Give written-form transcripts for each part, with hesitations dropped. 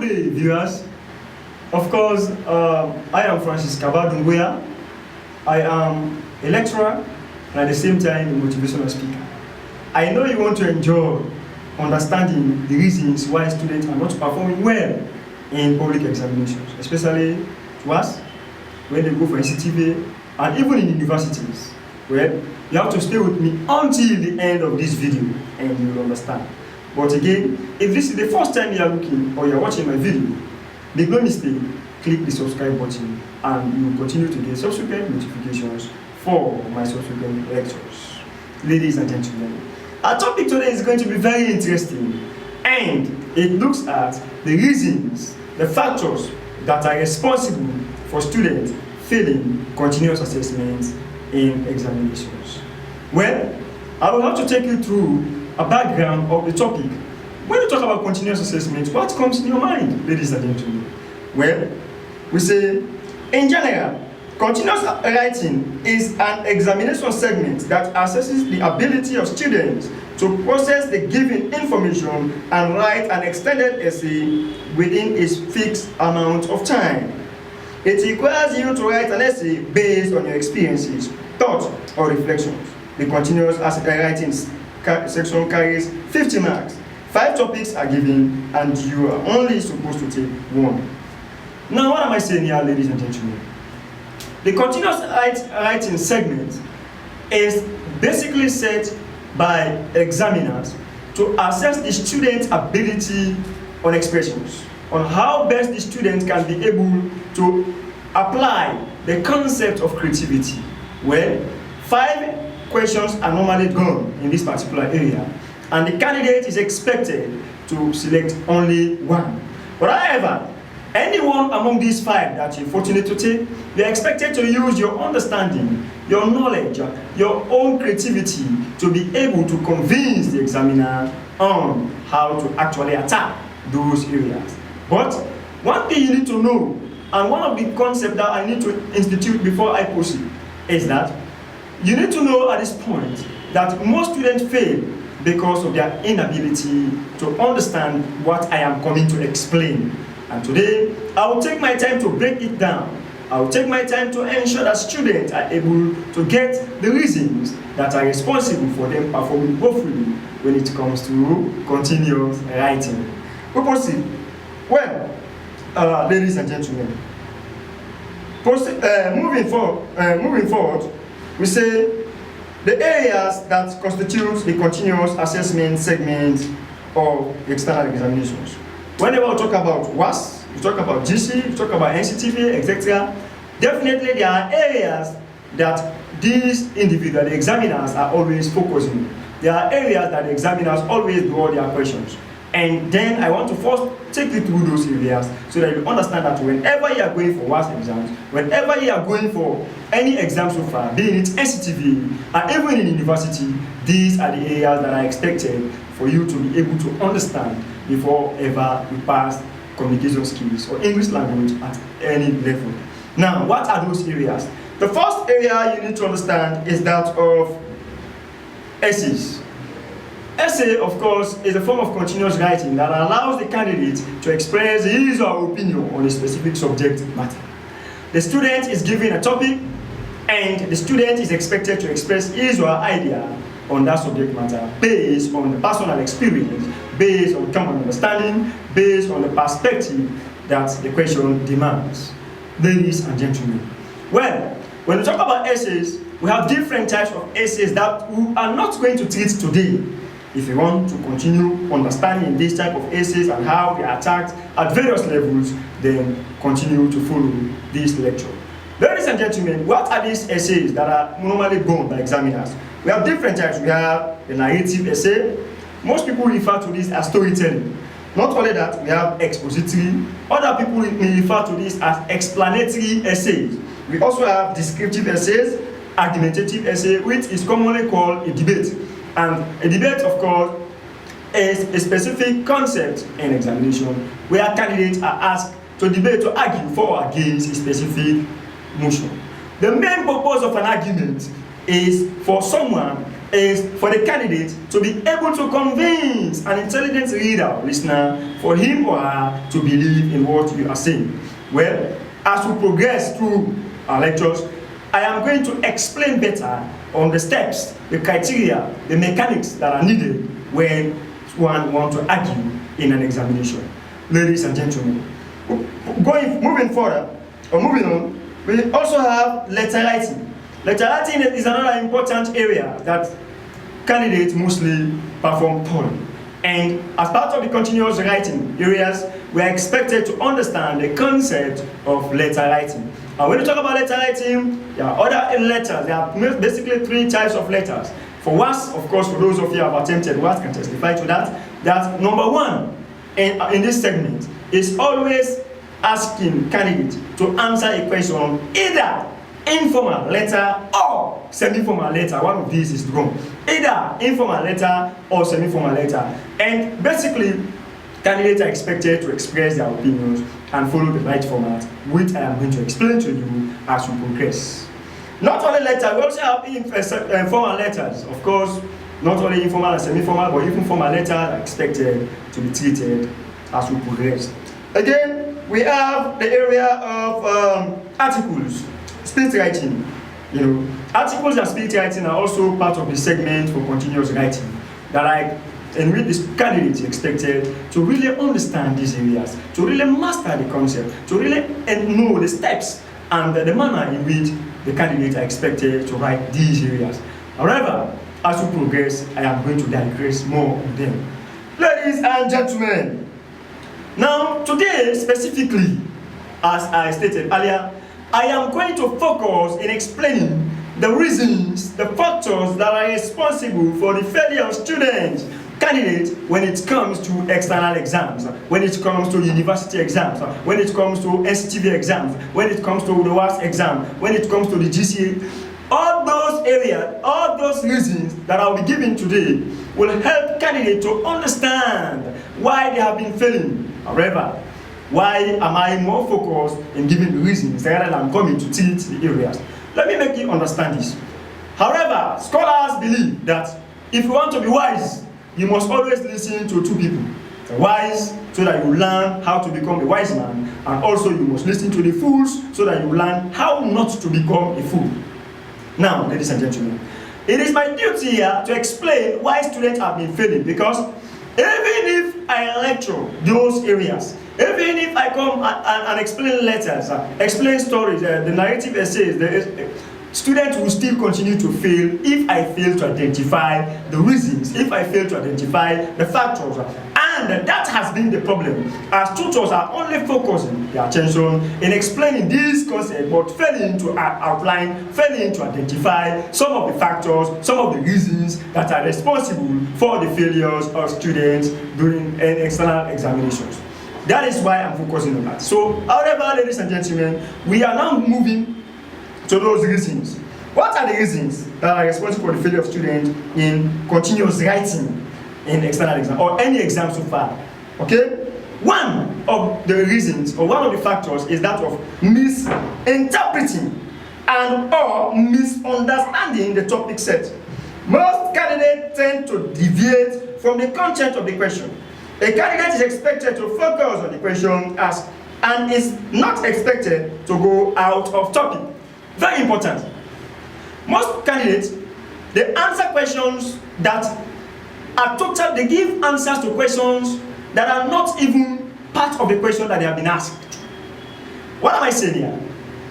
day, viewers. Of course, I am Francis Kabadunguya. I am a lecturer and at the same time a motivational speaker. I know you want to enjoy understanding the reasons why students are not performing well in public examinations, especially to us when they go for NCTV and even in universities. Well, you have to stay with me until the end of this video and you will understand. But again, if this is the first time you are looking or you are watching my video, make no mistake, click the subscribe button and you will continue to get subsequent notifications for my subsequent lectures. Ladies and gentlemen, our topic today is going to be very interesting and it looks at the reasons, the factors that are responsible for students failing continuous assessments in examinations. Well, I will have to take you through a background of the topic. When you talk about continuous assessment, what comes in your mind, ladies and gentlemen? Well, we say, in general, continuous writing is an examination segment that assesses the ability of students to process the given information and write an extended essay within a fixed amount of time. It requires you to write an essay based on your experiences, thoughts, or reflections. The continuous writing section carries 50 marks. 5 topics are given, and you are only supposed to take 1. Now, what am I saying here, ladies and gentlemen? The continuous writing segment is basically set by examiners to assess the student's ability on expressions, on how best the student can be able to apply the concept of creativity. Well, 5 questions are normally gone in this particular area, and the candidate is expected to select only 1. But however, anyone among these 5 that you're fortunate to take, you're expected to use your understanding, your knowledge, your own creativity to be able to convince the examiner on how to actually attack those areas. But one thing you need to know, and one of the concepts that I need to institute before I proceed, is that you need to know at this point that most students fail because of their inability to understand what I am coming to explain. And today, I will take my time to break it down. I will take my time to ensure that students are able to get the reasons that are responsible for them performing woefully when it comes to continuous writing. We proceed. Well, ladies and gentlemen, moving forward, we say the areas that constitute the continuous assessment segment of external examinations. Whenever we talk about WAS, we talk about GC, we talk about NCTV, etc., definitely there are areas that these individual examiners are always focusing. There are areas that the examiners always draw their questions. And then I want to first take you through those areas so that you understand that whenever you are going for WAS exams, whenever you are going for any exam so far, be it NCTV, and even in university, these are the areas that are expected for you to be able to understand before ever you pass communication skills or English language at any level. Now, what are those areas? The first area you need to understand is that of essays. Essay, of course, is a form of continuous writing that allows the candidate to express his or her opinion on a specific subject matter. The student is given a topic and the student is expected to express his or her idea on that subject matter based on the personal experience, based on common understanding, based on the perspective that the question demands. Ladies and gentlemen, well, when we talk about essays, we have different types of essays that we are not going to treat today. If you want to continue understanding this type of essays and how they are attacked at various levels, then continue to follow this lecture. Ladies and gentlemen, what are these essays that are normally done by examiners? We have different types. We have the narrative essay. Most people refer to this as storytelling. Not only that, we have expository. Other people may refer to this as explanatory essays. We also have descriptive essays, argumentative essay, which is commonly called a debate. And a debate, of course, is a specific concept in examination where candidates are asked to debate, to argue for or against a specific motion. The main purpose of an argument is for someone is for the candidate to be able to convince an intelligent reader or listener for him or her to believe in what you are saying. Well, as we progress through our lectures, I am going to explain better on the steps, the criteria, the mechanics that are needed when one wants to argue in an examination. Ladies and gentlemen, moving on, we also have letter writing. Letter writing is another important area that candidates mostly perform poorly. And as part of the continuous writing areas, we are expected to understand the concept of letter writing. And when you talk about letter writing, there are other letters. There are basically 3 types of letters. For WAS, of course, for those of you who have attempted WAS can testify to that, that number 1 in this segment is always asking candidates to answer a question either informal letter or semi-formal letter. One of these is wrong. Either informal letter or semi-formal letter. And basically, candidates are expected to express their opinions and follow the right format, which I am going to explain to you as we progress. Not only letter, we also have formal letters. Of course, not only informal and semi-formal, but even formal letters are expected to be treated as we progress. Again, we have the area of articles, speech writing. Articles and speech writing are also part of the segment for continuous writing in which this candidate is expected to really understand these areas, to really master the concept, to really know the steps and the manner in which the candidates are expected to write these areas. However, as we progress, I am going to digress more on them. Ladies and gentlemen, now today specifically, as I stated earlier, I am going to focus in explaining the reasons, the factors that are responsible for the failure of students, candidates, when it comes to external exams, when it comes to university exams, when it comes to STV exams, when it comes to the WAS exam, when it comes to the GCA. All those areas, all those reasons that I will be giving today will help candidates to understand why they have been failing. However, why am I more focused in giving reasons rather than coming to teach the areas? Let me make you understand this. However, scholars believe that if you want to be wise, you must always listen to 2 people. The wise, so that you learn how to become a wise man, and also you must listen to the fools, so that you learn how not to become a fool. Now, ladies and gentlemen, it is my duty here to explain why students have been failing, because even if I lecture those areas, even if I come and explain letters, explain stories, the narrative essays, students will still continue to fail if I fail to identify the reasons, if I fail to identify the factors. And that has been the problem, as tutors are only focusing their attention in explaining these concepts, but failing to outline, failing to identify some of the factors, some of the reasons that are responsible for the failures of students during external examinations. That is why I'm focusing on that. So, however, ladies and gentlemen, we are now moving to those reasons. What are the reasons that are responsible for the failure of students in continuous writing in external exam or any exam so far? Okay? One of the reasons or one of the factors is that of misinterpreting and or misunderstanding the topic set. Most candidates tend to deviate from the content of the question. A candidate is expected to focus on the question asked and is not expected to go out of topic. Very important. Most candidates, they answer questions that are total, they give answers to questions that are not even part of the question that they have been asked. What am I saying here?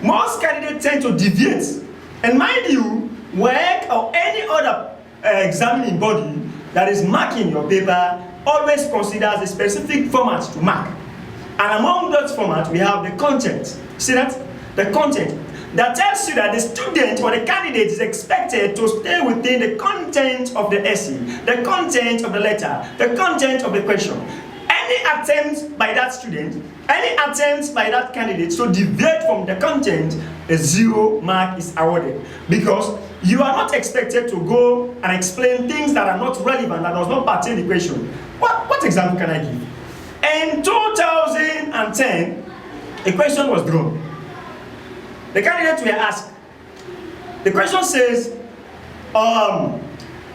Most candidates tend to deviate. And mind you, WAEC or any other examining body that is marking your paper always considers a specific format to mark. And among those formats, we have the content. See that? The content. That tells you that the student or the candidate is expected to stay within the content of the essay, the content of the letter, the content of the question. Any attempt by that student, any attempt by that candidate to deviate from the content, a 0 mark is awarded. Because you are not expected to go and explain things that are not relevant, that does not pertain to the question. What example can I give? In 2010, a question was drawn. The candidates were asked. The question says,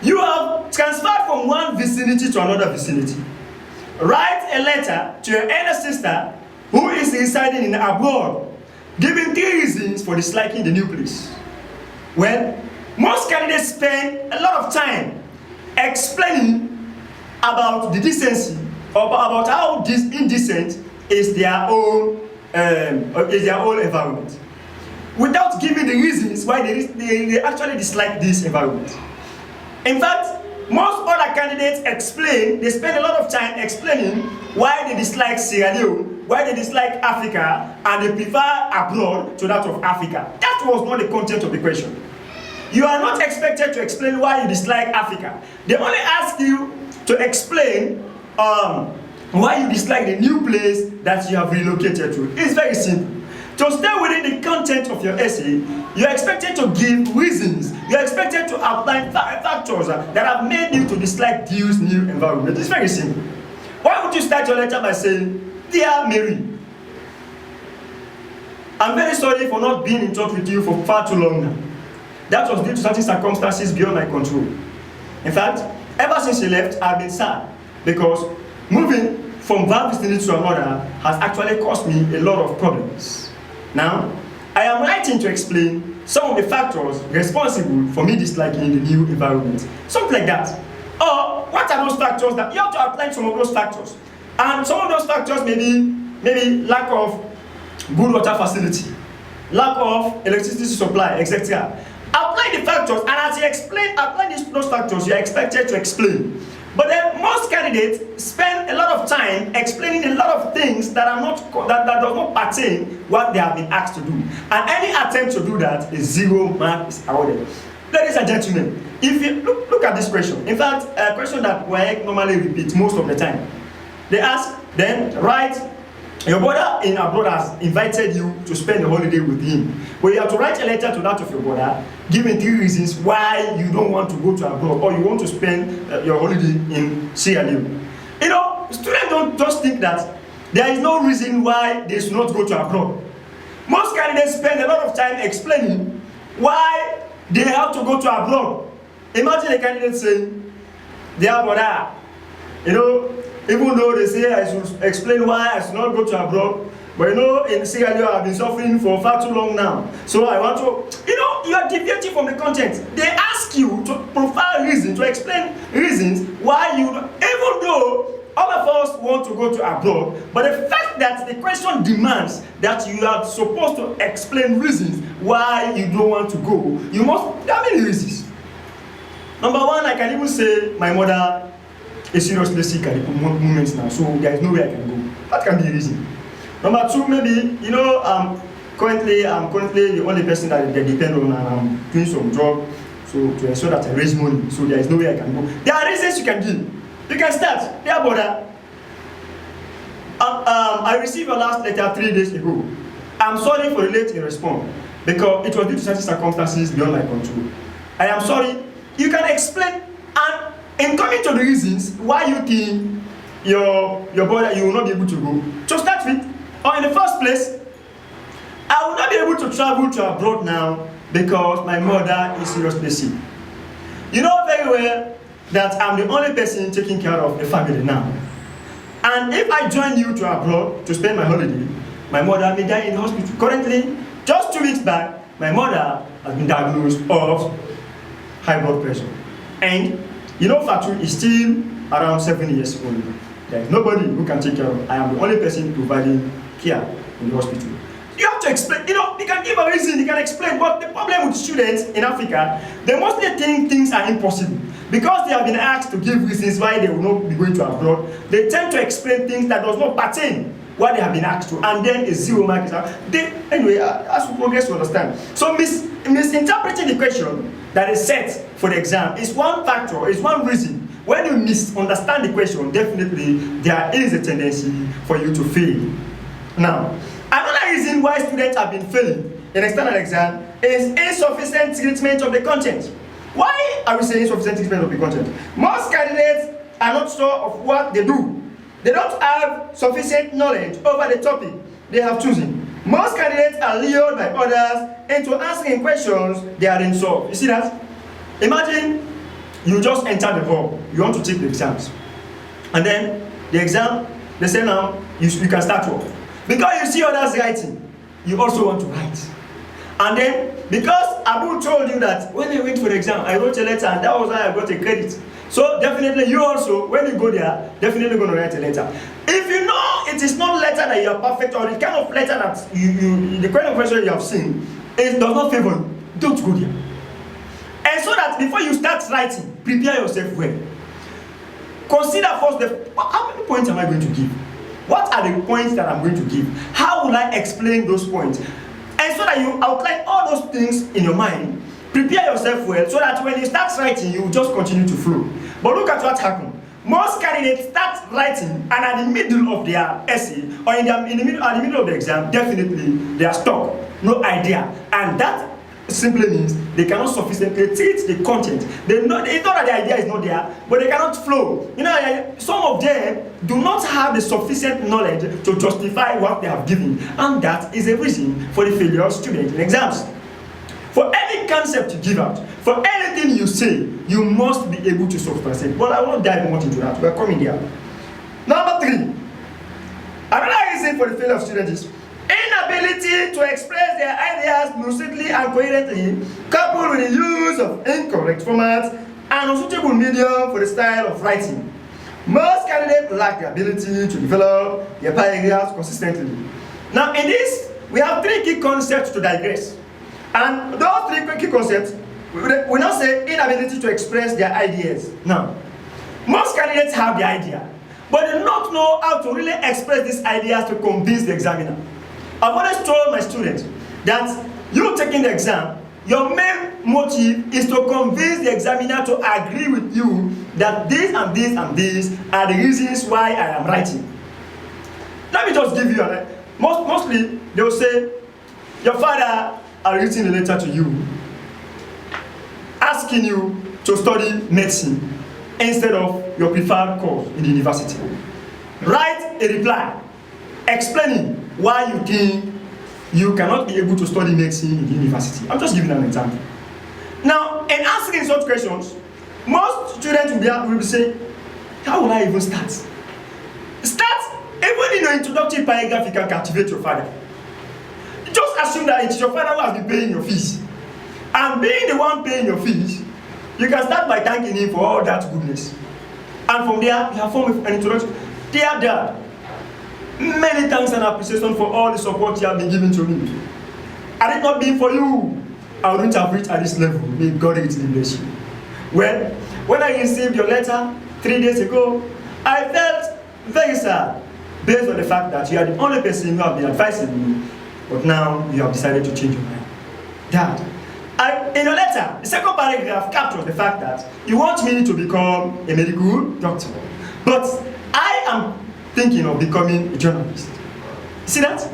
You have transferred from one vicinity to another vicinity. Write a letter to your elder sister who is residing in abroad, giving 3 reasons for disliking the new place. Well, most candidates spend a lot of time explaining about the decency, or about how this indecent is their own environment, without giving the reasons why they actually dislike this environment. In fact, most other candidates they spend a lot of time explaining why they dislike Sierra Leone, why they dislike Africa, and they prefer abroad to that of Africa. That was not the content of the question. You are not expected to explain why you dislike Africa. They only ask you to explain why you dislike the new place that you have relocated to. It's very simple. To stay within the content of your essay, you're expected to give reasons. You're expected to outline factors that have made you to dislike this new environment. It's very simple. Why would you start your letter by saying, "Dear Mary, I'm very sorry for not being in touch with you for far too long now. That was due to certain circumstances beyond my control. In fact, ever since you left, I've been sad because moving from one vicinity to another has actually caused me a lot of problems. Now, I am writing to explain some of the factors responsible for me disliking the new environment." Something like that. Or, what are those factors that you have to outline some of those factors? And some of those factors may be maybe lack of good water facility, lack of electricity supply, etc. Outline the factors, and as you outline those factors, you are expected to explain. But then most candidates spend a lot of time explaining a lot of things that does not pertain what they have been asked to do. And any attempt to do that is 0 mark is awarded. Ladies and gentlemen, if you look at this question, in fact, a question that WAEC normally repeats most of the time. They ask, then write, your brother in abroad has invited you to spend a holiday with him. But you have to write a letter to that of your brother, giving 3 reasons why you don't want to go to abroad or you want to spend your holiday in Sierra Leone. You know, students don't just think that there is no reason why they should not go to abroad. Most candidates spend a lot of time explaining why they have to go to abroad. Imagine a candidate saying, "Dear brother, you know, even though they say I should explain why I should not go to abroad, but you know, in Sierra Leone I've been suffering for far too long now. So I want to," you know, you are deviating from the content. They ask you to provide reasons, to explain reasons why you, even though all of us want to go to abroad, but the fact that the question demands that you are supposed to explain reasons why you don't want to go, you must, there are many reasons. Number 1, I can even say my mother is seriously sick at the moment now, so there is no way I can go. That can be a reason. Number 2, maybe, you know, I'm currently the only person that they depend on, and I'm doing some job so to ensure that I raise money, so there is no way I can go. There are reasons you can give. You can start. Dear brother, I received your last letter 3 days ago. I'm sorry for the late response because it was due to certain circumstances beyond my control. I am sorry. You can explain, and in coming to the reasons why you think your brother, you will not be able to go. To start with, or in the first place, I will not be able to travel to abroad now because my mother is seriously sick. You know very well that I'm the only person taking care of the family now. And if I join you to abroad to spend my holiday, my mother may die in the hospital. Currently, just 2 weeks back, my mother has been diagnosed of high blood pressure. And you know, Fatu is still around 7 years old. There is nobody who can take care of her. I am the only person providing care in the hospital. You have to explain, you know, you can give a reason, you can explain, but the problem with students in Africa, they mostly think things are impossible. Because they have been asked to give reasons why they will not be going to abroad, they tend to explain things that does not pertain what they have been asked to, and then a 0 mark is out. Anyway, as we progress, we understand. So misinterpreting the question that is set for the exam is one factor, is one reason. When you misunderstand the question, definitely there is a tendency for you to fail. Now, another reason why students have been failing in external exam is insufficient treatment of the content. Why are we saying insufficient treatment of the content? Most candidates are not sure of what they do. They don't have sufficient knowledge over the topic they have chosen. Most candidates are lured by others into asking questions they are in solve. You see that? Imagine you just enter the hall, you want to take the exams. And then the exam, they say now, you can start work. Because you see others writing, you also want to write. And then, because Abu told you that when I went for the exam, I wrote a letter and that was why I got a credit. So definitely you also, when you go there, definitely going to write a letter. If you know it is not letter that you are perfect or the kind of letter that the kind of question you have seen, it does not favor you, don't go there. And so that before you start writing, prepare yourself well. Consider first how many points am I going to give? What are the points that I'm going to give? How will I explain those points? And so that you outline all those things in your mind, prepare yourself well so that when you start writing, you will just continue to flow. But look at what happened. Most candidates start writing and at the middle of their essay or at the middle of the exam, definitely they are stuck, no idea. And that simply means they cannot sufficiently teach the content. It's not that the idea is not there, but they cannot flow. You know, some of them do not have the sufficient knowledge to justify what they have given. And that is a reason for the failure of students in exams. For any concept you give out, for anything you say, you must be able to substantiate. But I won't dive much into that. We're coming there. Number 3. Another reason for the failure of students is inability to express their ideas lucidly and coherently, coupled with the use of incorrect formats and unsuitable medium for the style of writing. Most candidates lack the ability to develop their paragraphs consistently. Now, in this, we have 3 key concepts to digress. And those 3 key concepts, we now say inability to express their ideas. Now, most candidates have the idea, but they do not know how to really express these ideas to convince the examiner. I've always told my students that you taking the exam, your main motive is to convince the examiner to agree with you that this and this and this are the reasons why I am writing. Let me just give you mostly they will say, your father are writing a letter to you asking you to study medicine instead of your preferred course in the university. Write a reply explaining why you think you cannot be able to study medicine in the university. I'm just giving an example. Now, in answering such questions, most students will be saying, how will I even start? Even in your introductory paragraph, you can captivate your father. Just assume that it's your father who has been paying your fees. And being the one paying your fees, you can start by thanking him for all that goodness. And from there, you have formed an introduction. Dear Dad, many thanks and appreciation for all the support you have been giving to me. Had it not been for you, I wouldn't have reached at this level. May God richly bless you. Well, when I received your letter 3 days ago, I felt very sad based on the fact that you are the only person who have been advising me, but now you have decided to change your mind. Dad, in your letter, the second paragraph captures the fact that you want me to become a medical doctor, but I am thinking of becoming a journalist. See that?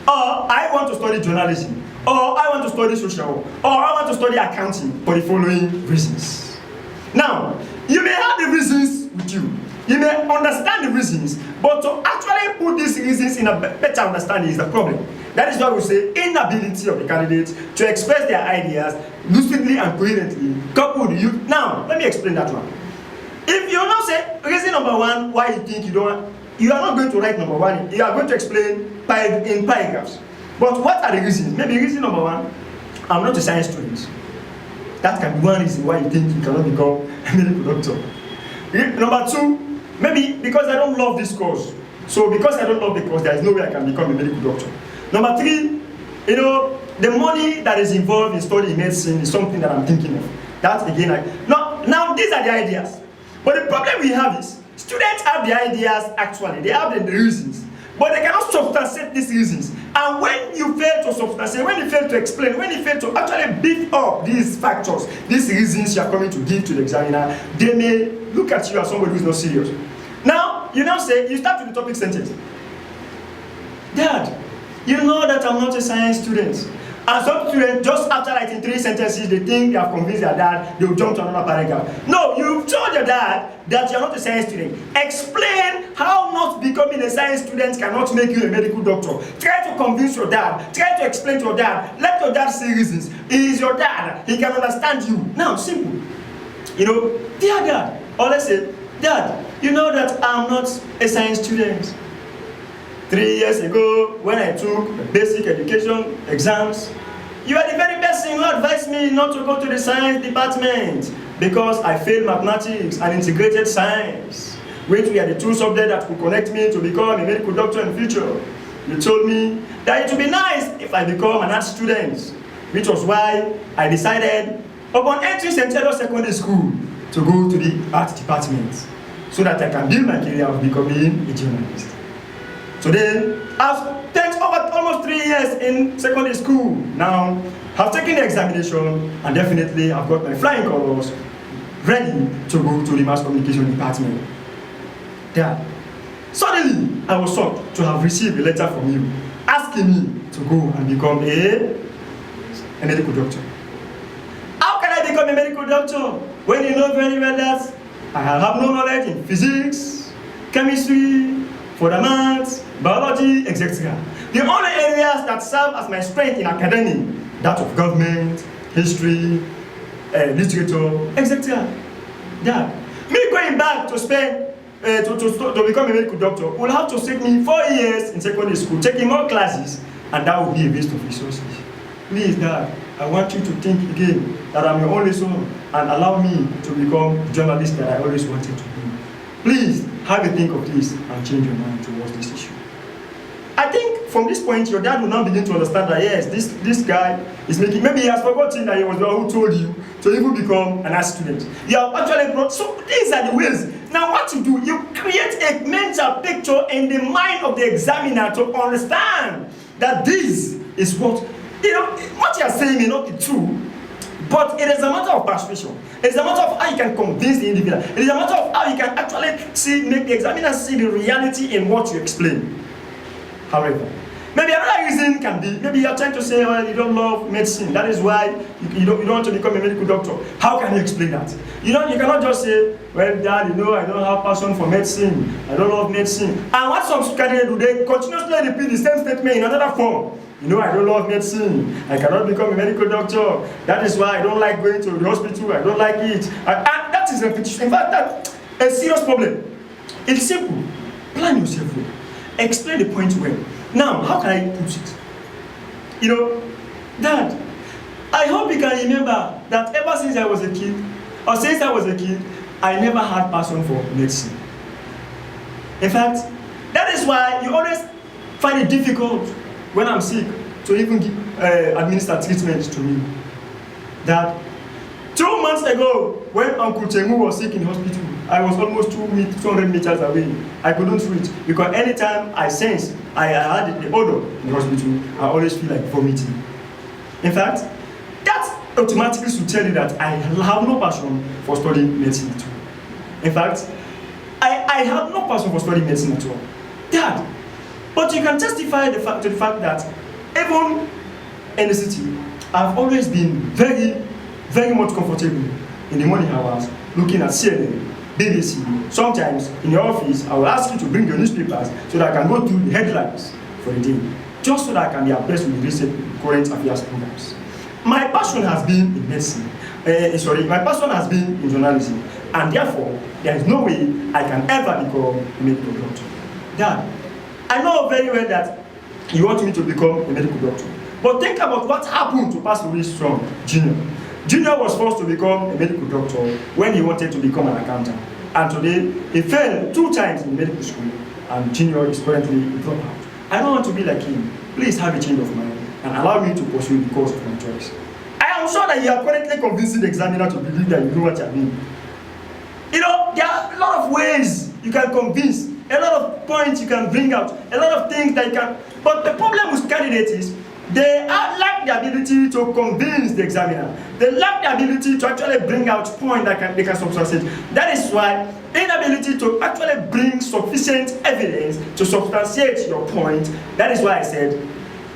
Or I want to study journalism, or I want to study social work, or I want to study accounting for the following reasons. Now, you may have the reasons with you. You may understand the reasons, but to actually put these reasons in a better understanding is the problem. That is why we say inability of the candidates to express their ideas lucidly and coherently, coupled with you. Now, let me explain that one. If you now say reason number 1 why you think you are not going to write number 1. You are going to explain in paragraphs. But what are the reasons? Maybe reason number 1, I'm not a science student. That can be one reason why you think you cannot become a medical doctor. Number 2, maybe because I don't love this course. So because I don't love the course, there is no way I can become a medical doctor. Number 3, the money that is involved in studying medicine is something that I'm thinking of. That's again, now these are the ideas. But the problem we have is, students have the ideas actually, they have the reasons, but they cannot substantiate these reasons. And when you fail to substantiate, when you fail to explain, when you fail to actually beef up these factors, these reasons you are coming to give to the examiner, they may look at you as somebody who is not serious. Now, you start with the topic sentence. Dad, you know that I'm not a science student. And some students, just after writing 3 sentences, they think they have convinced their dad, they will jump to another paragraph. No, you've told your dad that you're not a science student. Explain how not becoming a science student cannot make you a medical doctor. Try to convince your dad. Try to explain to your dad. Let your dad see reasons. He is your dad. He can understand you. Now, simple. Dear dad, or let's say, dad, you know that I'm not a science student. 3 years ago, when I took basic education exams, you are the very person who advised me not to go to the science department because I failed mathematics and integrated science, which were the two subjects that could connect me to become a medical doctor in the future. You told me that it would be nice if I become an art student, which was why I decided upon entering St. Edward Secondary School to go to the art department so that I can build my career of becoming a journalist. So then, I've spent over almost 3 years in secondary school. Now, I've taken the examination and definitely I've got my flying colors ready to go to the mass communication department. There. Suddenly, I was shocked to have received a letter from you asking me to go and become a medical doctor. How can I become a medical doctor when you know very well that I have no knowledge in physics, chemistry, further maths, biology, etc. The only areas that serve as my strength in academic, that of government, history, literature, etc. That me going back to spend to become a medical doctor will have to take me 4 years in secondary school, taking more classes, and that will be a waste of resources. Please, Dad, I want you to think again that I'm your only son and allow me to become the journalist that I always wanted to be. Please, have a think of this and change your mind towards this issue. I think from this point, your dad will now begin to understand that yes, this guy is making, maybe he has forgotten that he was the one who told you to even become an art student. You have actually brought, so these are the ways. Now what you do, you create a mental picture in the mind of the examiner to understand that this is what you are saying may not be true, but it is a matter of persuasion. It is a matter of how you can convince the individual. It is a matter of how you can actually make the examiner see the reality in what you explain. However, maybe another reason can be, maybe you are trying to say, well, you don't love medicine. That is why you don't want to become a medical doctor. How can you explain that? You cannot just say, well, Dad, I don't have passion for medicine. I don't love medicine. And what some candidates do, they continuously repeat the same statement in another form. I don't love medicine. I cannot become a medical doctor. That is why I don't like going to the hospital. I don't like it. And that is repetition. In fact, that's a serious problem. It's simple. Plan yourself well. Explain the point well. Now, how can I put it? Dad, I hope you can remember that ever since I was a kid, I never had passion for medicine. In fact, that is why you always find it difficult when I'm sick to even administer treatment to me. Dad, 2 months ago, when Uncle Chemu was sick in hospital, I was almost 200 meters away. I couldn't reach because anytime I sensed I had the odor in the hospital, I always feel like vomiting. In fact, that automatically should tell you that I have no passion for studying medicine at all. In fact, I have no passion for studying medicine at all. Dad, but you can testify to the fact that even in the city, I've always been very, very much comfortable in the morning hours looking at CNN, BBC. Sometimes in your office, I will ask you to bring your newspapers so that I can go through the headlines for the day, just so that I can be abreast with the recent current affairs programs. My passion has been in medicine. My passion has been in journalism, and therefore, there is no way I can ever become a medical doctor. Dad, I know very well that you want me to become a medical doctor, but think about what happened to Pastor Louis Strong, Jr. Junior was forced to become a medical doctor when he wanted to become an accountant. And today, he failed 2 times in medical school, and Junior is currently a dropout. I don't want to be like him. Please have a change of mind and allow me to pursue the course of my choice. I am sure that you are currently convincing the examiner to believe that you know what you are doing. There are a lot of ways you can convince, a lot of points you can bring out, a lot of things that you can. But the problem with candidates is they lack the ability to convince the examiner. They lack the ability to actually bring out points that they can substantiate. That is why inability to actually bring sufficient evidence to substantiate your point. That is why I said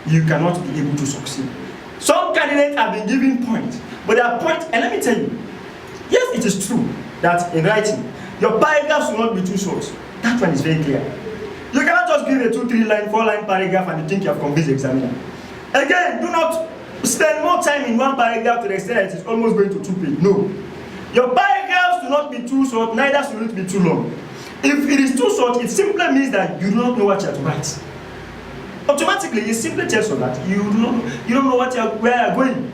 you cannot be able to succeed. Some candidates have been given points, but their point, and let me tell you, yes, it is true that in writing, your paragraphs will not be too short. That one is very clear. You cannot just give a 2, 3 line, 4 line paragraph and you think you have convinced the examiner. Again, do not spend more time in one paragraph to the extent that it is almost going to 2 pages. No. Your paragraph should not be too short, neither should it be too long. If it is too short, it simply means that you do not know what you have to write. Automatically, it simply tells you that you don't know where you are going.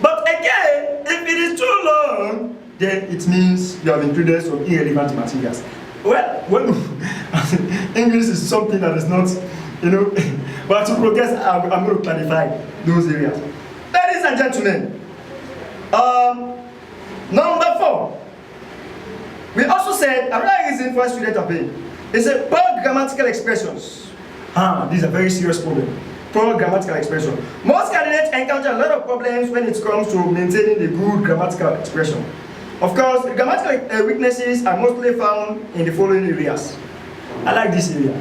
But again, if it is too long, then it means you have included some irrelevant materials. Well, English is something that is not, but to progress, I'm going to clarify those areas. Ladies and gentlemen, number 4. We also said another reason for a student to pay is a poor grammatical expressions. This is a very serious problem. Poor grammatical expression. Most candidates encounter a lot of problems when it comes to maintaining the good grammatical expression. Of course, grammatical weaknesses are mostly found in the following areas. I like this area.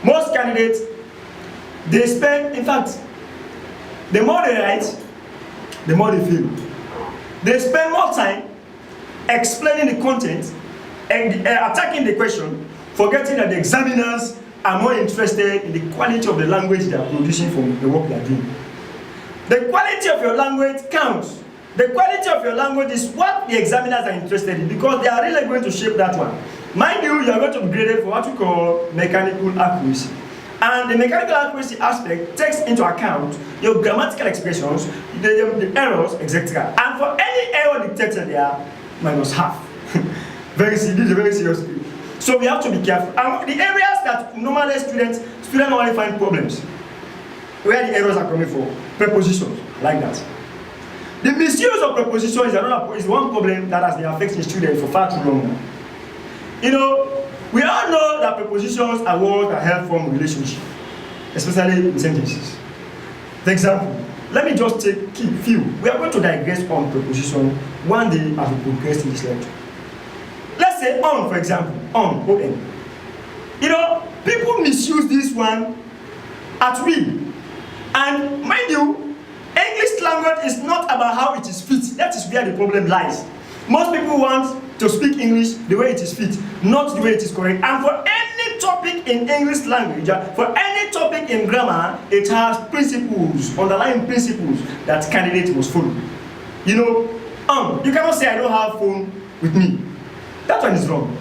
Most candidates, they spend, in fact, the more they write, the more they feel. They spend more time explaining the content and attacking the question, forgetting that the examiners are more interested in the quality of the language they are producing from the work they are doing. The quality of your language counts. The quality of your language is what the examiners are interested in, because they are really going to shape that one. Mind you, you are going to be graded for what we call mechanical accuracy. And the mechanical accuracy aspect takes into account your grammatical expressions, the errors, etc. And for any error detected there, -half. This is a very serious thing. So we have to be careful. And the areas that normally students normally find problems, where the errors are coming from, prepositions, like that. The misuse of prepositions is one problem that has been affecting students for far too long now. We all know that prepositions are words that help form relationship, especially in sentences. For example, let me just take a few. We are going to digress on preposition one day as we progress in this lecture. Let's say on, for example, on, O-N. People misuse this one at will. And mind you, English language is not about how it is fit. That is where the problem lies. Most people want to speak English the way it is fit, not the way it is correct. And for any topic in English language, for any topic in grammar, it has principles, underlying principles that candidates must follow. You cannot say I don't have phone with me. That one is wrong.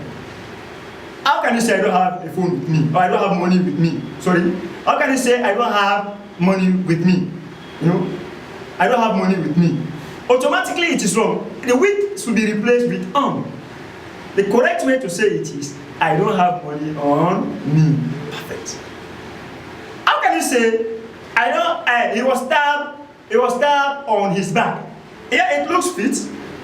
How can you say I don't have a phone with me, or I don't have money with me? Sorry. How can you say I don't have money with me? I don't have money with me. Automatically it is wrong. The with should be replaced with on. The correct way to say it is I don't have money on me. Perfect. How can you say he was stabbed on his back? Yeah, it looks fit.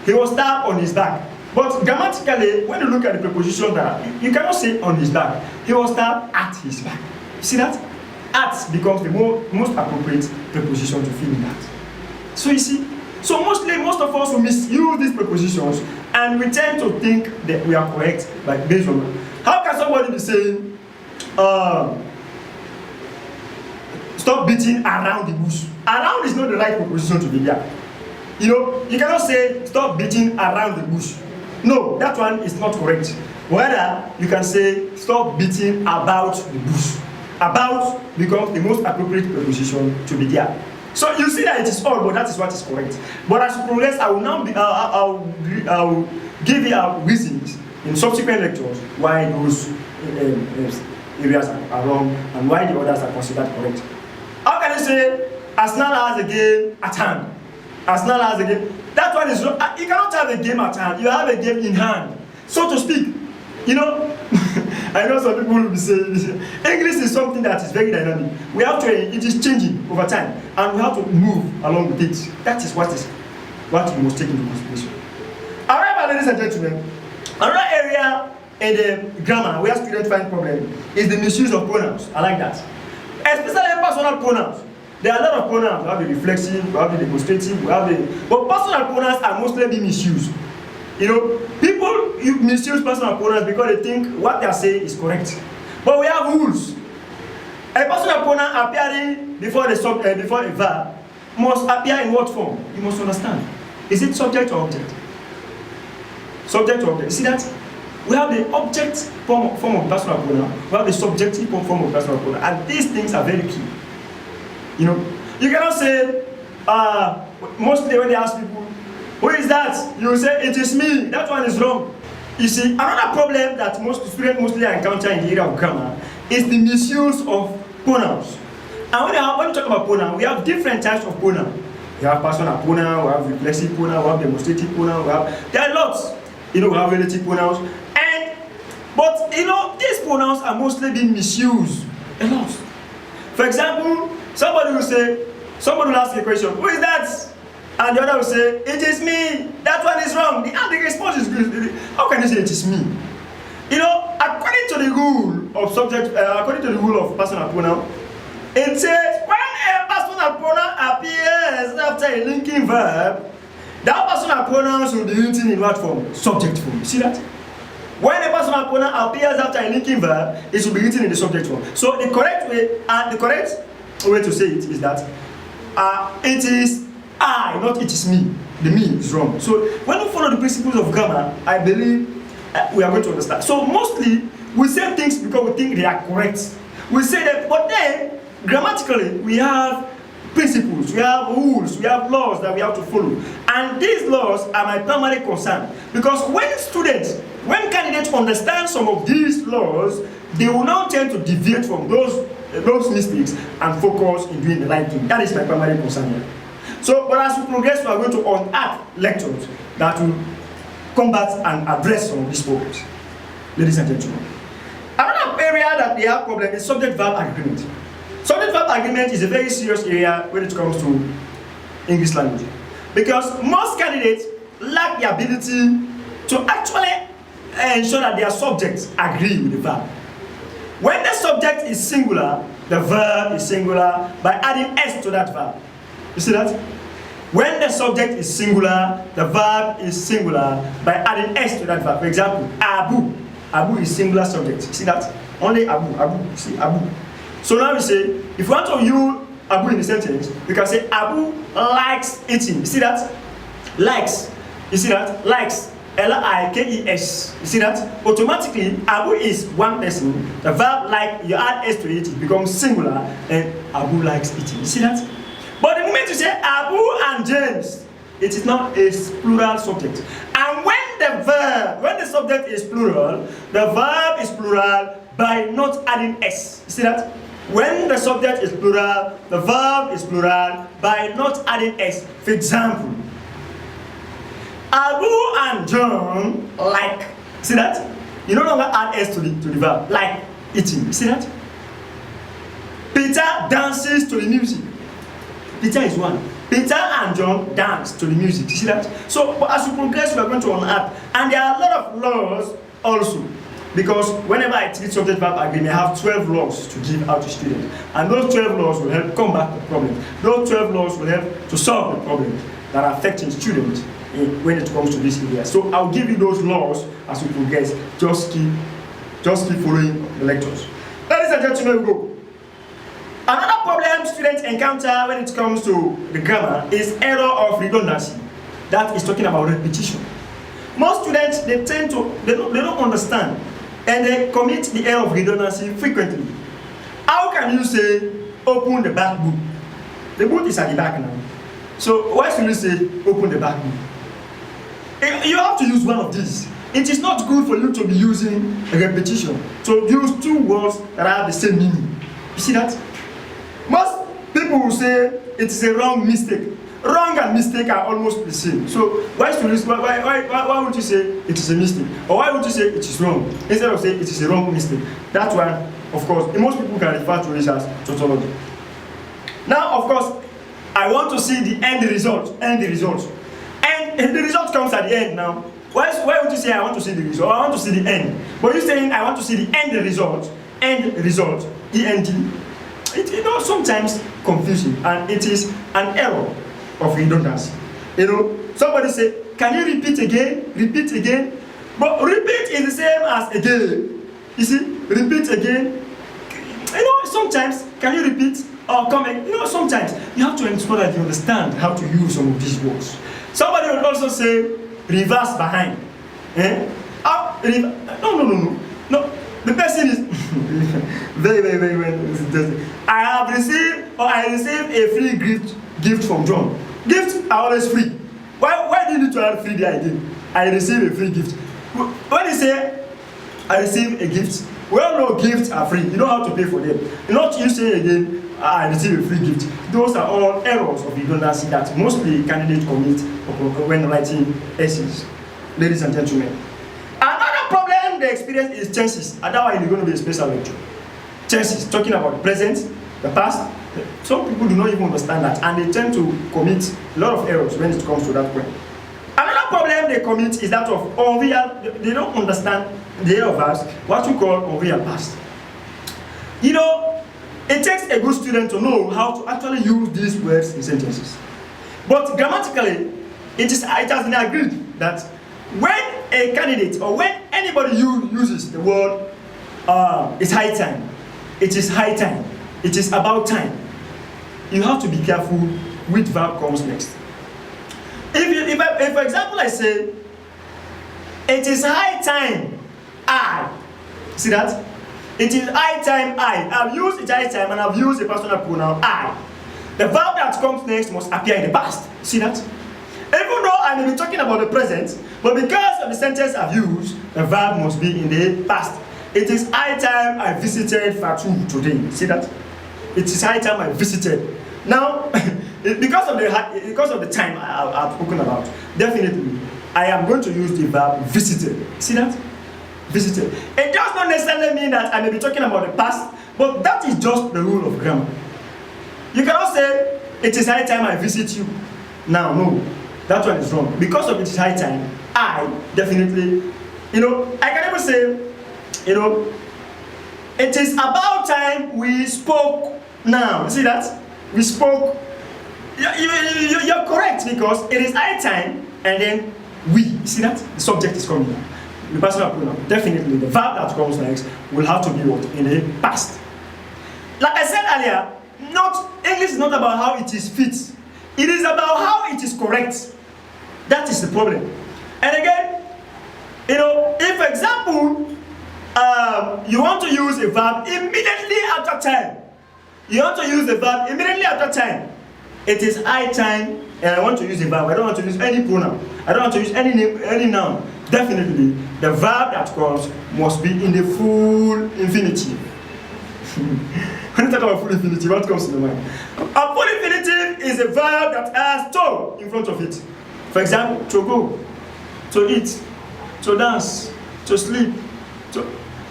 He was stabbed on his back. But grammatically, when you look at the preposition there, you cannot say on his back. He was stabbed at his back. You see that? At becomes the most appropriate preposition to fill in that. So you see, most of us will misuse these prepositions, and we tend to think that we are correct based on that. How can somebody be saying, stop beating around the bush? Around is not the right preposition to be there. You cannot say stop beating around the bush. No, that one is not correct. Whether you can say stop beating about the bush. About becomes the most appropriate preposition to be there. So you see that it is all, but that is what is correct. But as we progress, I will now I'll give you our reasons in subsequent lectures why those areas are wrong and why the others are considered correct. How can you say Arsenal has a game at hand? Arsenal has a game. That one is wrong. You cannot have a game at hand. You have a game in hand, so to speak. I know some people will be saying English is something that is very dynamic. It is changing over time, and we have to move along with it. That is what we must take into consideration. However, ladies and gentlemen, another area in the grammar where students find problem is the misuse of pronouns. I like that, especially personal pronouns. There are a lot of pronouns. We have the reflexive, we have the demonstrative, but personal pronouns are mostly being misused. People misuse personal pronouns because they think what they are saying is correct. But we have rules. A personal pronoun appearing before a verb must appear in what form? You must understand. Is it subject or object? Subject or object. You see that? We have the object form of personal pronoun. We have the subjective form of personal pronoun. And these things are very key. You cannot say, mostly when they ask people, Who is that? You will say, it is me. That one is wrong. You see, another problem that most students mostly encounter in the area of grammar is the misuse of pronouns. And when we talk about pronoun, we have different types of pronoun. We have personal pronoun, we have reflexive pronoun, we have demonstrative pronoun, there are lots. We have relative pronouns. But these pronouns are mostly being misused a lot. For example, somebody will ask a question, who is that? And the other will say, it is me. That one is wrong. The response is good. How can you say it is me? According to the rule of according to the rule of personal pronoun, it says when a personal pronoun appears after a linking verb, that personal pronoun should be written in what form? Subject form. You see that? When a personal pronoun appears after a linking verb, it should be written in the subject form. So the correct way to say it is that it is I, not it is me. The me is wrong. So when we follow the principles of grammar, I believe we are going to understand. So mostly we say things because we think they are correct. We say that, but then grammatically we have principles, we have rules, we have laws that we have to follow. And these laws are my primary concern. Because when candidates understand some of these laws, they will now tend to deviate from those mistakes and focus in doing the right thing. That is my primary concern here. So, but as we progress, we are going to unearth lectures that will combat and address some of these problems. Ladies and gentlemen. Another area that they have problem is subject-verb agreement. Subject-verb agreement is a very serious area when it comes to English language. Because most candidates lack the ability to actually ensure that their subjects agree with the verb. When the subject is singular, the verb is singular by adding s to that verb. You see that? When the subject is singular, the verb is singular by adding s to that verb. For example, Abu. Abu is singular subject. You see that? Only Abu. Abu. You see Abu. So now we say, if you want to use Abu in the sentence, you can say Abu likes eating. You see that? Likes. You see that? Likes. L-I-K-E-S. You see that? Automatically, Abu is one person. The verb like, you add s to it, it becomes singular, and Abu likes eating. You see that? But the moment you say Abu and James, it is not a plural subject. And when the subject is plural, the verb is plural by not adding s. You see that? When the subject is plural, the verb is plural by not adding s. For example, Abu and John like. See that? You no longer add s to the verb. Like eating. See that? Peter dances to the music. Peter is one. Peter and John dance to the music. You see that? So as we progress, we are going to unearth. And there are a lot of laws also. Because whenever I teach subject-verb agreement, I have 12 laws to give out to students. And those 12 laws will help combat the problem. Those 12 laws will help to solve the problem that are affecting students when it comes to this area. So I'll give you those laws as we progress. Just keep following the lectures. Ladies and gentlemen, we go. Another problem students encounter when it comes to the grammar is error of redundancy. That is talking about repetition. Most students, they don't understand, and they commit the error of redundancy frequently. How can you say, open the back book? The book is at the back now. So why should you say, open the back book? You have to use one of these. It is not good for you to be using a repetition. So use two words that have the same meaning. You see that? Most people will say it is a wrong mistake. Wrong and mistake are almost the same. So why would you say it is a mistake? Or why would you say it is wrong? Instead of saying it is a wrong mistake. That one, of course, most people can refer to it as tautology. Now, of course, I want to see the end result. And the result comes at the end now. Why would you say I want to see the result? Or I want to see the end. But you're saying I want to see the end result, END. It's sometimes confusing, and it is an error of redundancy. Somebody say, can you repeat again? Repeat again. But repeat is the same as again. You see, repeat again. Sometimes, can you repeat or comment? Sometimes you have to ensure that you understand how to use some of these words. Somebody will also say, reverse behind. No. The person is very. I received a free gift from John. Gifts are always free. Why do you need to add free there again? I receive a free gift. When you say I receive a gift, we all know gifts are free. You know how to pay for them. Not you say again, I receive a free gift. Those are all errors of redundancy that mostly candidates commit when writing essays. Ladies and gentlemen. Another problem they experience is chances. And that one is going to be a special lecture. Chances, talking about the present, the past. Some people do not even understand that, and they tend to commit a lot of errors when it comes to that point. Another problem they commit is that of unreal. They don't understand the error of us, what we call unreal past. You know, it takes a good student to know how to actually use these words in sentences. But grammatically, it has been agreed that when a candidate or when anybody uses the word it's high time, it is high time, it is about time, you have to be careful which verb comes next. If for example I say, it is high time I, see that? It is high time I. I've used it high time and I've used a personal pronoun I. The verb that comes next must appear in the past. See that? Even though I may be talking about the present, but because of the sentence I've used, the verb must be in the past. It is high time I visited Fatu today. See that? It is high time I visited. Now, because of the time I've spoken about, definitely I am going to use the verb visited. See that? Visited. It does not necessarily mean that I may be talking about the past, but that is just the rule of grammar. You cannot say, it is high time I visit you. Now, no, that one is wrong. Because of it is high time, I definitely, I can even say, it is about time we spoke now. See that? We spoke. You're correct, because it is high time and then we. See that? The subject is coming now. The personal pronoun. Definitely, the verb that comes next will have to be what? In the past. Like I said earlier, English is not about how it is fit. It is about how it is correct. That is the problem. And again, if for example, you want to use a verb immediately after time. You want to use the verb immediately after time. It is high time, and I want to use a verb. I don't want to use any pronoun. I don't want to use any name, any noun. Definitely, the verb that comes must be in the full infinitive. When you talk about full infinitive, what comes to the mind? A full infinitive is a verb that has to in front of it. For example, to go, to eat, to dance, to sleep.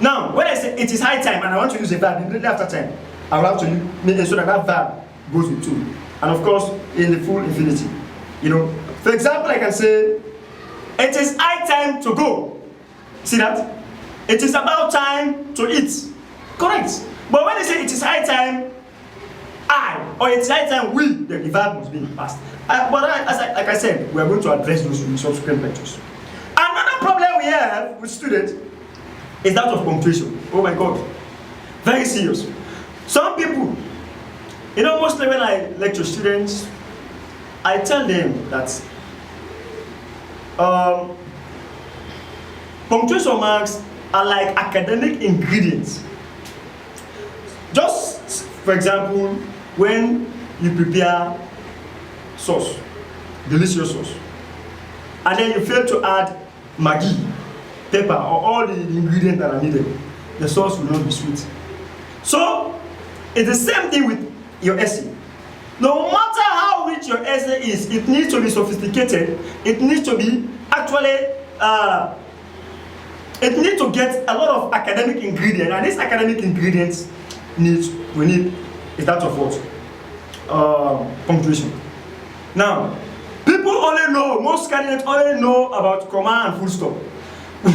Now, when I say it is high time and I want to use a verb immediately after time, I will have to make sure that verb goes with to. And of course, in the full infinitive. For example, I can say, it is high time to go. See that? It is about time to eat. Correct. But when they say it is high time, I, or it's high time we, the verb must be in the past. But like I said, we are going to address those in subsequent lectures. Another problem we have with students is that of punctuation. Oh my God. Very serious. Some people, mostly when I lecture students, I tell them that punctuation marks are like academic ingredients. Just for example, when you prepare sauce, delicious sauce, and then you fail to add Maggi, pepper, or all the ingredients that are needed, the sauce will not be sweet. So it's the same thing with your essay. No matter how rich your essay is, it needs to be sophisticated. It needs to be actually, it needs to get a lot of academic ingredients, and these academic ingredients we need is that of what? Punctuation. Now, people only know, most candidates only know about comma and full stop.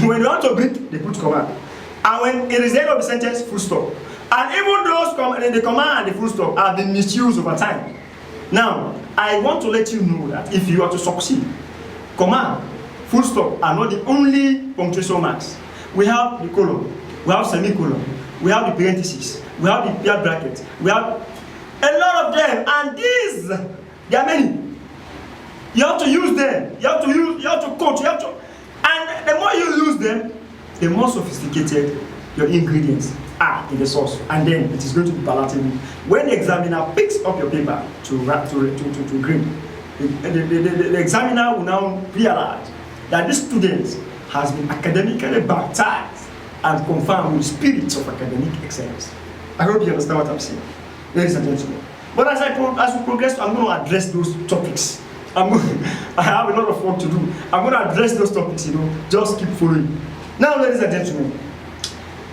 When they want to break, they put comma. And when it is the end of the sentence, full stop. And even those the comma and the full stop have been misused over time. Now, I want to let you know that if you are to succeed, comma, full stop are not the only punctuation marks. We have the colon, we have semicolon, we have the parentheses, we have the period bracket, we have a lot of them, and these, there are many. You have to use them, you have to coach, and the more you use them, the more sophisticated your ingredients are in the sauce, and then it is going to be palatable. When the examiner picks up your paper to grade, The examiner will now realize that this student has been academically baptized and confirmed with spirits of academic excellence. I hope you understand what I'm saying, ladies and gentlemen. But as we progress, I'm going to address those topics. I have a lot of work to do. I'm going to address those topics, just keep following. Now, ladies and gentlemen,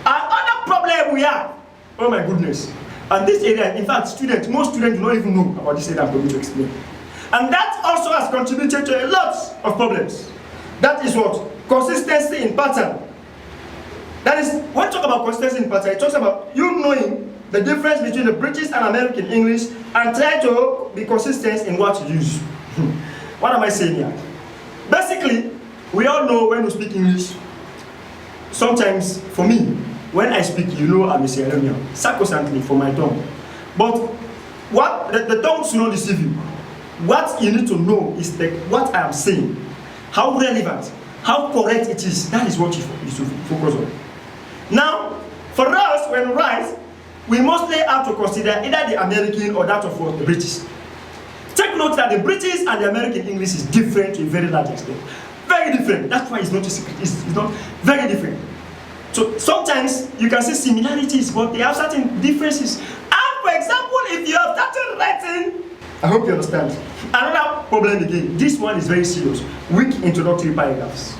another problem we have, oh my goodness, and this area, in fact, most students do not even know about this area I'm going to explain. And that also has contributed to a lot of problems. That is what? Consistency in pattern. That is, when we talk about consistency in pattern, it talks about you knowing the difference between the British and American English and try to be consistent in what you use. What am I saying here? Basically, we all know when we speak English, sometimes, for me, when I speak, I'm a Sierra Leonean, sacrosanctly for my tongue. But what the tongue should not deceive you. What you need to know is that what I am saying, how relevant, how correct it is. That is what you should focus on. Now, for us, when we write, we mostly have to consider either the American or that of what, the British. Take note that the British and the American English is different to a very large extent. Very different. That's why it's not a secret. It's not very different. So sometimes you can see similarities, but they have certain differences. And for example, if you have started writing, I hope you understand. Another problem again, this one is very serious. Weak introductory paragraphs.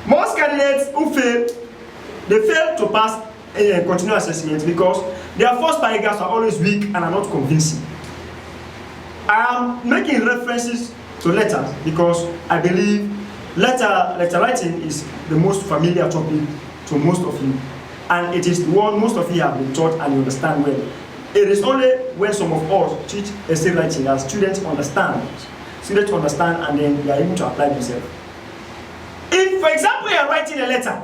Most candidates who fail, they fail to pass a continuous assessment because their first paragraphs are always weak and are not convincing. I am making references to letters because I believe letter writing is the most familiar topic to most of you, and it is the one most of you have been taught and you understand well. It is only when some of us teach essay writing that students understand and then they are able to apply themselves. If, for example, you are writing a letter,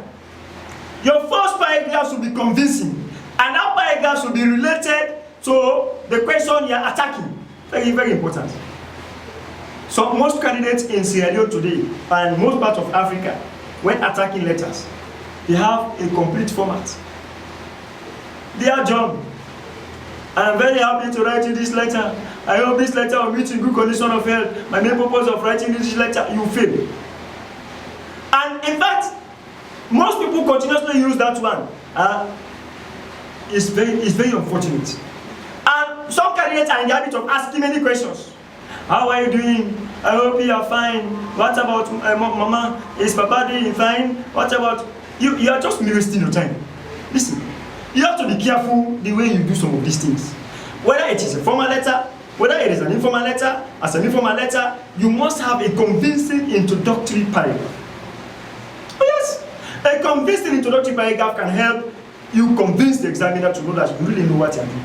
your first paragraph should be convincing, and that paragraph should be related to the question you are attacking. Very, very important. So most candidates in Sierra Leone today and most parts of Africa, when attacking letters, they have a complete format. Dear John, I am very happy to write you this letter. I hope this letter will meet in good condition of health. My main purpose of writing this letter, you fail. And in fact, most people continuously use that one. It's very unfortunate. And some candidates are in the habit of asking many questions. How are you doing? I hope you are fine. What about Mama? Is Papa doing fine? What about you? You are just wasting your time. Listen, you have to be careful the way you do some of these things. Whether it is a formal letter, whether it is an informal letter, as an informal letter, you must have a convincing introductory paragraph. Oh yes, a convincing introductory paragraph can help you convince the examiner to know that you really know what you are doing.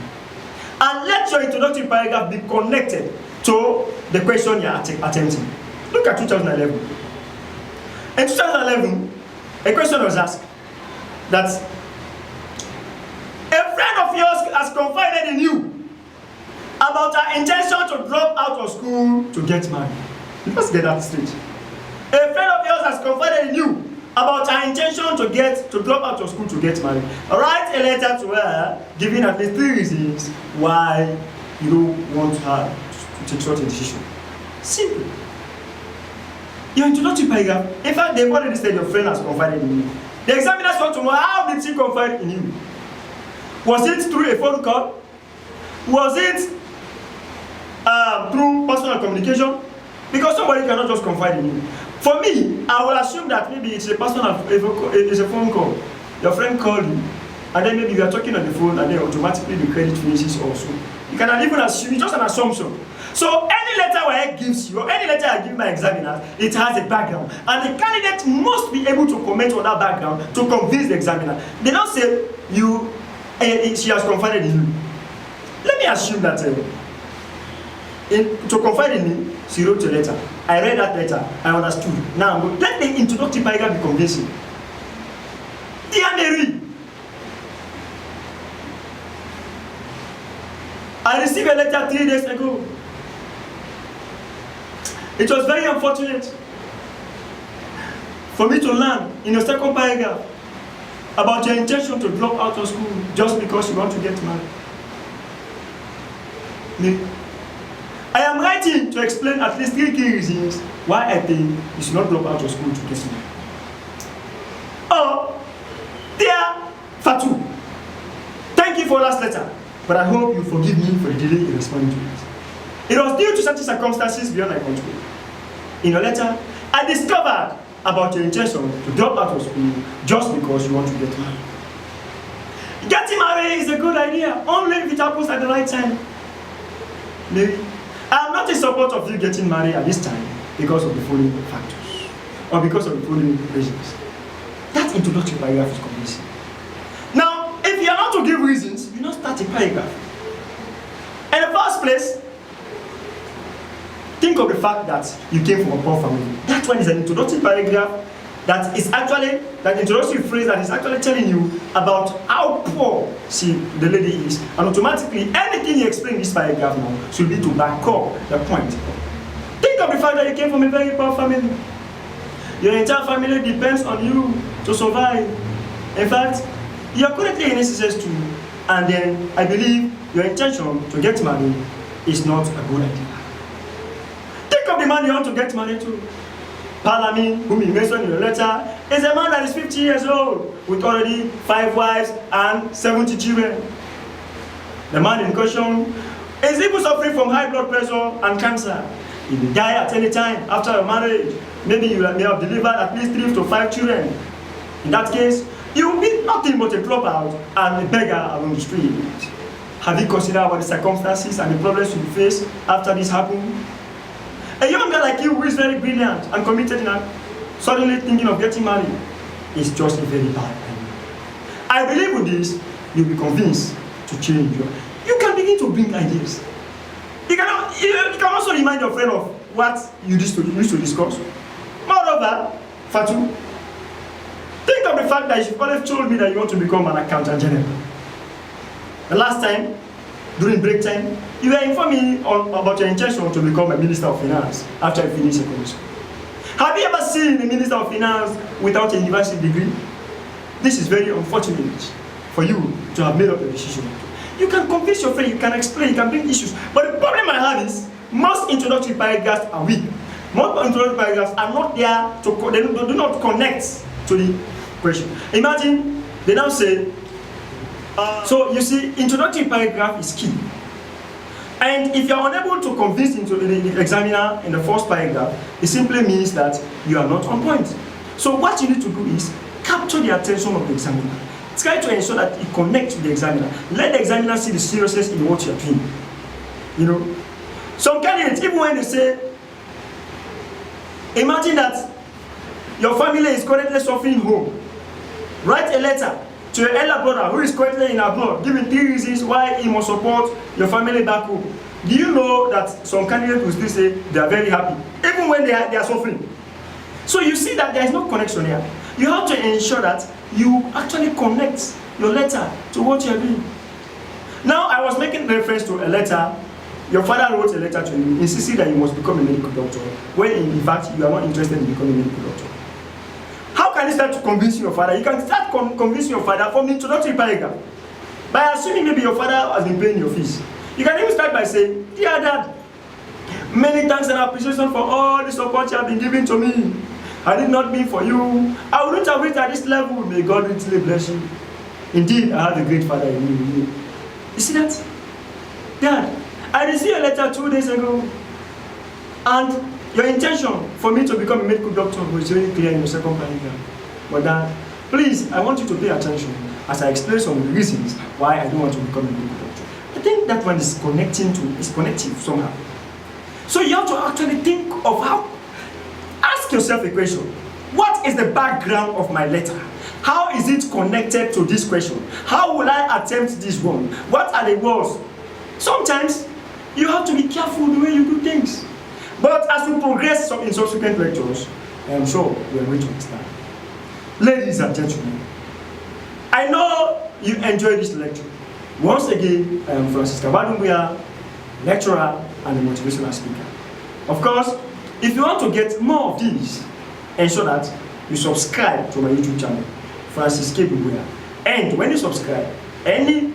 And let your introductory paragraph be connected to the question you are attempting. Look at 2011. In 2011, a question was asked that a friend of yours has confided in you about her intention to drop out of school to get married. You must get that straight. A friend of yours has confided in you about her intention to drop out of school to get married. Write a letter to her giving at least 3 reasons why you don't want her to take such a decision. Simple. Your introductory paragraph, in fact, they've already said your friend has confided in you. The examiners want to know, how did she confide in you? Was it through a phone call? Was it through personal communication? Because somebody cannot just confide in you. For me, I will assume that maybe it's a phone call. Your friend called you, and then maybe you are talking on the phone, and then automatically the credit finishes also. You cannot even assume, it's just an assumption. So any letter I gives you, or any letter I give my examiner, it has a background. And the candidate must be able to comment on that background to convince the examiner. They don't say, she has confided in you. Let me assume that to confide in me, she wrote a letter. I read that letter, I understood. Now, let the introductory paragraph be convincing. Dear Mary, I received a letter 3 days ago. It was very unfortunate for me to learn in your second paragraph about your intention to drop out of school just because you want to get married. I am writing writing to explain at least 3 key reasons why I think you should not drop out of school to get married. Oh, dear Fatu, thank you for last letter, but I hope you forgive me for the delay in responding to it. It was due to certain circumstances beyond my control. In your letter, I discovered about your intention to drop out of school just because you want to get married. Getting married is a good idea, only if it happens at the right time. Maybe. I am not in support of you getting married at this time because of the following factors, or because of the following reasons. That introductory paragraph is convincing. Now, if you are not to give reasons, you not start a paragraph. In the first place, think of the fact that you came from a poor family. That one is an introductory paragraph that is actually, that introductory phrase that is actually telling you about how poor the lady is. And automatically, anything you explain in this paragraph now should be to back up the point. Think of the fact that you came from a very poor family. Your entire family depends on you to survive. In fact, you are currently in SSS2, and then I believe your intention to get married is not a good idea. Think of the man you want to get married to. Palami, whom you mentioned in your letter, is a man that is 50 years old with already 5 wives and 70 children. The man in question is even suffering from high blood pressure and cancer. He will die at any time after your marriage. Maybe you may have delivered at least 3 to 5 children. In that case, you will be nothing but a dropout and a beggar along the street. Have you considered about the circumstances and the problems you face after this happened? A young guy like you who is very brilliant and committed and suddenly thinking of getting married is just a very bad idea. I believe with this, you'll be convinced to change. You can begin to bring ideas. You can also remind your friend of what you used to discuss. Moreover, Fatu, think of the fact that you've always told me that you want to become an accountant general. The last time, during break time, you were informing me about your intention to become a Minister of Finance after you finish secondary school. Have you ever seen a Minister of Finance without a university degree? This is very unfortunate for you to have made up a decision. You can convince your friend, you can explain, you can bring issues. But the problem I have is, most introductory paragraphs are weak. Most introductory paragraphs are not there they do not connect to the question. Imagine, they now say, so you see, introductory paragraph is key. And if you are unable to convince the examiner in the first paragraph, it simply means that you are not on point. So what you need to do is capture the attention of the examiner. Try to ensure that it connects with the examiner. Let the examiner see the seriousness in what you are doing. You know, some candidates, even when they say, imagine that your family is currently suffering home. Write a letter to your elder brother who is currently in abroad, giving 3 reasons why he must support your family back home. Do you know that some candidates will still say they are very happy, even when they are suffering? So you see that there is no connection here. You have to ensure that you actually connect your letter to what you are doing. Now, I was making reference to a letter. Your father wrote a letter to you, insisting that you must become a medical doctor, when in fact you are not interested in becoming a medical doctor. How can you start to convince your father? You can start convincing your father from the introductory paragraph. By assuming maybe your father has been paying your fees. You can even start by saying, dear dad, many thanks and appreciation for all the support you have been giving to me. Had it not been for you, I wouldn't have reached at this level. May God richly bless you. Indeed, I have a great father in you. You see that? Dad, I received a letter 2 days ago. And your intention for me to become a medical doctor was very clear in your second paragraph. But Dad, please, I want you to pay attention as I explain some of the reasons why I don't want to become a medical doctor. I think that one is connective somehow. So you have to actually think of how. Ask yourself a question. What is the background of my letter? How is it connected to this question? How will I attempt this one? What are the words? Sometimes you have to be careful the way you do things. But as we progress in subsequent lectures, I am sure we are going to understand. Ladies and gentlemen, I know you enjoyed this lecture. Once again, I am Francis Kabadumbuya, lecturer and a motivational speaker. Of course, if you want to get more of these, ensure that you subscribe to my YouTube channel, Francis K. Dumbuya. And when you subscribe, any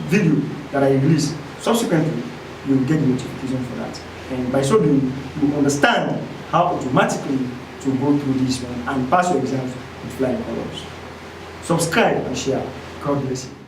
video that I release subsequently, you will get the notification for that. And by so doing, you understand how automatically to go through this one and pass your exams with flying colors. Subscribe and share. God bless you.